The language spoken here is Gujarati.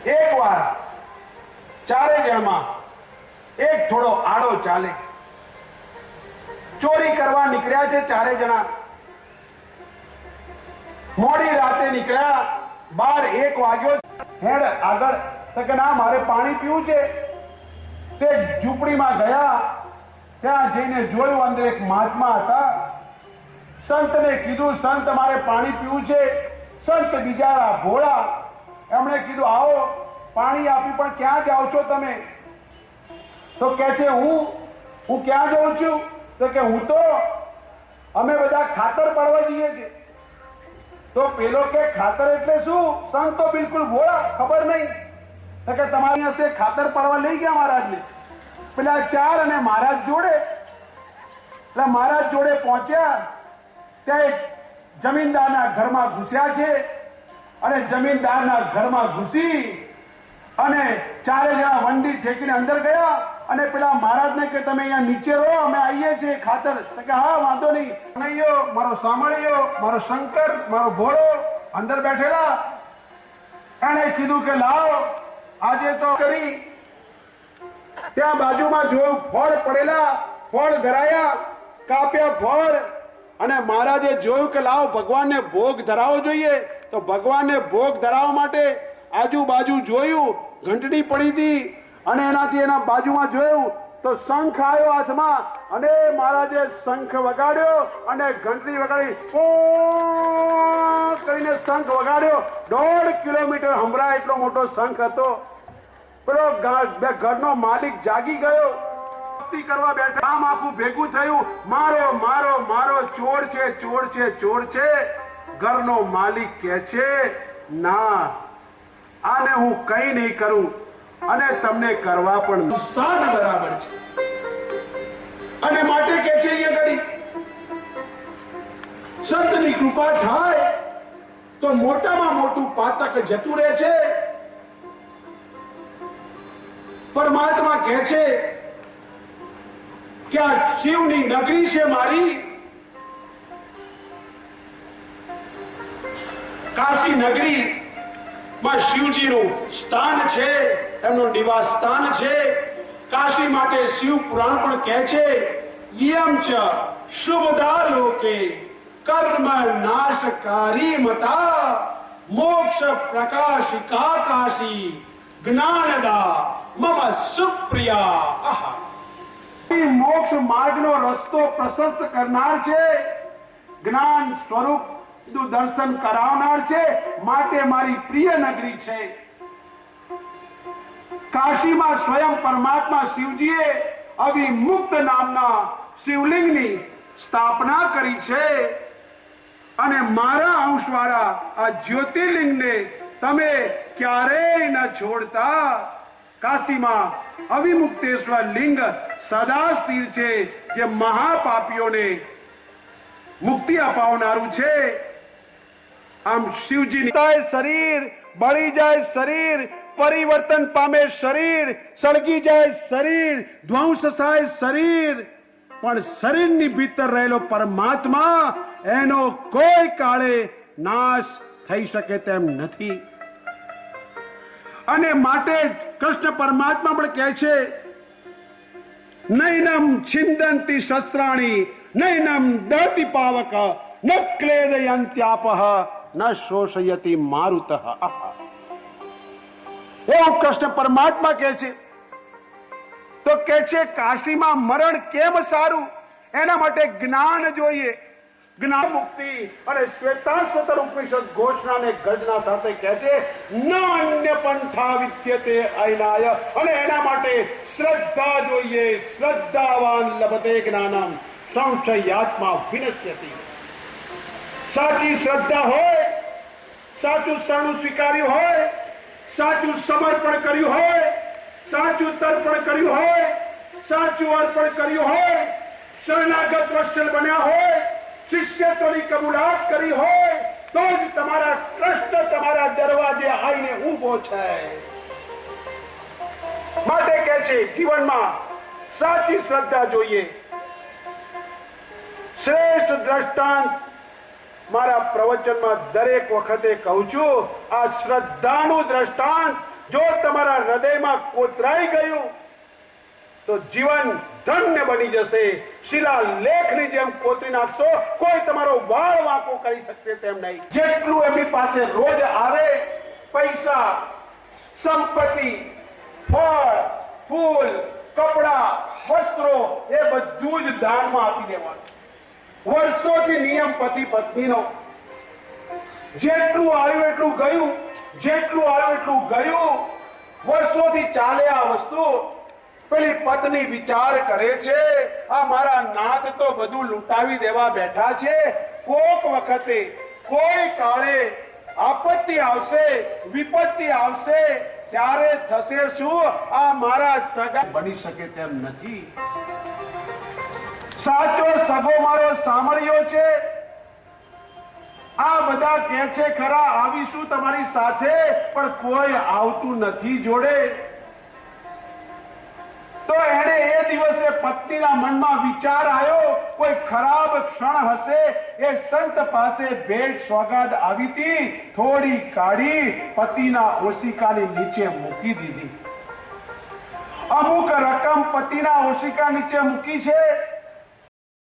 એક વાર ચારે જણમાં એક થોડો આડો ચાલે. ચોરી કરવા નીકળ્યા છે ચારે જણા. મોડી રાતે નીકળ્યા, 12-1 વાગ્યો. હેડ આગળ તો કે ના મારે પાણી પીવું છે. તે ઝૂંપડીમાં ગયા. ત્યાં જઈને જોયું અંદર એક મહાત્મા હતા. સંતને કીધું સંત મારે પાણી પીવું છે. સંત બિચારા ભોળા, એમણે કીધું આવો પાણી આપી, પણ ક્યાં જાઓ છો તમે? તો કે છે હું ક્યાં જાઉં છું? તો કે હું તો અમે બધા ખાતર પાડવા જઈએ છીએ. તો પેલો કે ખાતર એટલે શું? સંત તો બિલકુલ ભોળા, ખબર નહીં. તો કે તમારી હશે ખાતર પાડવા લઈ ગયા મહારાજને. પેલા 4 અને મહારાજ જોડે. એટલે મહારાજ જોડે પહોંચ્યા. ત્યાં જમીનદારના ઘરમાં ઘૂસ્યા છે અને જમીનદારના ઘરમાં ઘૂસી અને ચારે જણા વંડી ઠેકીને અંદર ગયા અને પેલા મહારાજને કે તમે અહીંયા નીચે રહો, અમે આવીએ છીએ ખાતર. તો કે હા વાંધો નહીં. કનૈયો, મારો સામળિયો, મારો શંકર, મારો ભોળો અંદર બેઠેલા. એણે કીધું કે લાવો આજે તો કરી. ત્યાં બાજુમાં જોયું ફળ પડેલા, ફળ ધરાયા, કાપ્યા ફળ. અને મહારાજે જોયું કે લાવો ભગવાનને ભોગ ધરાવવો જોઈએ. તો ભગવાનને ભોગ ધરાવવા માટે આજુબાજુ જોયું, ઘંટડી પડી હતી અને એનાથી એના બાજુમાં જોયું તો શંખ આવ્યો હાથમાં અને મહારાજે શંખ વગાડ્યો અને ઘંટડી વગાડી કરીને શંખ વગાડ્યો. 1.5 કિલોમીટર હંભરાય એટલો મોટો શંખ હતો. પેલો ઘરનો માલિક જાગી ગયો, ભક્તિ કરવા બેઠા. આમ આખું ભેગું થયું, મારો મારો મારો, ચોર છે ચોર છે ચોર છે. ઘરનો માલિક કહે છે ના, આને હું કઈ નહીં કરું અને તમને કરવા પણ સાદ બરાબર છે. અને માટે કે છે અહીંયા ઘડી સંતની કૃપા થાય તો મોટામાં મોટું પાતક જતું રહે છે. પરમાત્મા કહે છે કે આ શિવની નગરી છે મારી. કાશી નગરી માં શિવજીનું સ્થાન છે, એમનું નિવાસ સ્થાન છે. કાશી માટે શિવ પુરાણ પણ કહે છે યમ ચ શુભદા લોકે કર્મ નાશકારી મતા મોક્ષ પ્રકાશિકા કાશી જ્ઞાનદા મમ સુપ્રિયા. મોક્ષ માર્ગનો રસ્તો પ્રશસ્ત કરનાર છે, જ્ઞાન સ્વરૂપ દર્શન કરાવનાર છે, માટે મારી પ્રિય નગરી છે. કાશીમાં સ્વયં પરમાત્મા શિવજીએ અવિમુક્ત નામના શિવલિંગની સ્થાપના કરી છે અને મારા અંશવાળા આ જ્યોતિર્લિંગને તમે ક્યારેય ન છોડતા. કાશીમાં અવિમુક્તેશ્વર લિંગ સદા સ્થિર છે, જે મહાપાપીઓને મુક્તિ અપાવનારું છે. આમ શિવજી શરીર બળી જાય, શરીર પરિવર્તન પામે, શરીર સળગી જાય, શરીર ધ્વંસ થાય, શરીર પણ શરીરની ભીતર રહેલો પરમાત્મા એનો કોઈ કાળે નાશ થઈ શકે તેમ નથી. અને માટે કૃષ્ણ પરમાત્મા પણ કહે છે નૈનમ છિંદંતી શસ્ત્રાણી નૈનમ દહતિ પાવક ન ક્લેદયંત્યાપઃ ન શોષયતિ મારુતઃ. એવું કૃષ્ણ પરમાત્મા કહે છે. તો કહે છે કાશીમાં મરણ કેમ સારું? એના માટે જ્ઞાન જોઈએ, જ્ઞાન મુક્તિ. અને શ્વેતાશ્વતર ઉપનિષદ ઘોષણાને ગર્જના સાથે કહે છે ન અન્ય પંથા વિદ્યતે અયનાય. અને એના માટે શ્રદ્ધા જોઈએ. શ્રદ્ધાવાન લભતે જ્ઞાનમ સંશયાત્મા વિનશ્યતિ. સાચી શ્રદ્ધા હોય, સાચું શરણું સ્વીકાર્યું હોય, સાચું સમર્પણ કર્યું હોય, સાચું તર્પણ કર્યું હોય, સાચું અર્પણ કર્યું હોય, શરણાગત વત્સલ બન્યા હોય, શિષ્યત્વની કબૂલાત કરી હોય, તો જ તમારા કૃષ્ણ તમારા દરવાજે આવીને ઊભો છે. માટે કહે છે જીવનમાં સાચી શ્રદ્ધા જોઈએ. શ્રેષ્ઠ દ્રષ્ટાંત મારા પ્રવચનમાં દરેક વખતે કહું છું, આ શ્રદ્ધાનું દ્રષ્ટાંત જો તમારા હૃદયમાં કોતરાઈ ગયું તો જીવન ધન્ય બની જશે. શિલાલેખની જેમ કોતરી નાખશો, કોઈ તમારો વાળ વાંકો કરી શકશે તેમ નહીં. જેટલું એમની પાસે રોજ આવે, પૈસા, સંપત્તિ, ફળ, ફૂલ, કપડા, વસ્ત્રો, એ બધું જ દાનમાં આપી દેવાનું. વર્ષોથી નિયમ પતિ પત્નીનો, જેટલું આવ્યું એટલું ગયું, જેટલું આવ્યું એટલું ગયું. વર્ષોથી ચાલે આ વસ્તુ. પેલી પત્ની વિચાર કરે છે, આ મારા નાથ તો બધું લૂંટાવી દેવા બેઠા છે. કોક વખતે, કોઈ કાળે આપત્તિ આવશે, વિપત્તિ આવશે, ત્યારે થશે શું? આ મારા સગા બની શકે તેમ નથી. સાચો સગો મારો સાંભળ્યો છે. આ બધા કહે છે ખરા આવીશું તમારી સાથે, પણ કોઈ આવતું નથી જોડે. તો એને એ દિવસે પત્નીના મનમાં વિચાર આવ્યો, કોઈ ખરાબ ક્ષણ હશે. એ સંત પાસે ભેટ સોગાદ આવી હતી, થોડી કાઢી પતિના ઓશિકાની નીચે મૂકી દીધી. અમુક રકમ પતિના ઓશિકા નીચે મૂકી છે.